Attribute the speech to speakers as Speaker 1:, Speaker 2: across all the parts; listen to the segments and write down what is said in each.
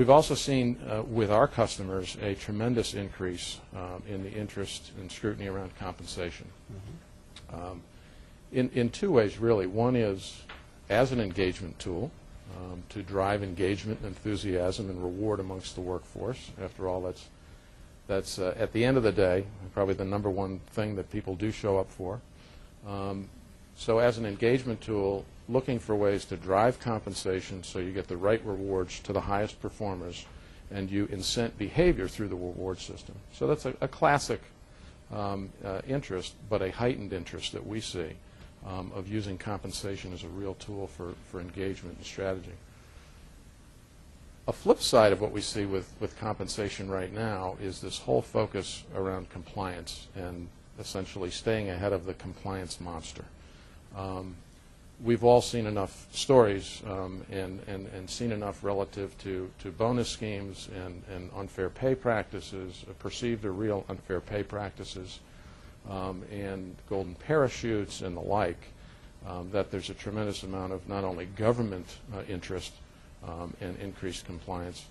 Speaker 1: We've also seen with our customers a tremendous increase in the interest and scrutiny around compensation. In two ways, really. One is as an engagement tool to drive engagement, enthusiasm, and reward amongst the workforce. After all, that's at the end of the day probably the number one thing that people do show up for. So as an engagement tool, looking for ways to drive compensation so you get the right rewards to the highest performers and you incent behavior through the reward system. So that's a classic interest, but a heightened interest that we see of using compensation as a real tool for engagement and strategy. A flip side of what we see with compensation right now is this whole focus around compliance and essentially staying ahead of the compliance monster. We've all seen enough stories and seen enough relative to bonus schemes and unfair pay practices, perceived or real unfair pay practices, and golden parachutes and the like, that there's a tremendous amount of not only government interest and increased compliance,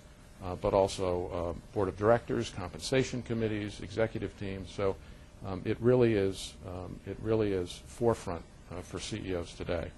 Speaker 1: but also board of directors, compensation committees, executive teams. So it really is forefront for CEOs today.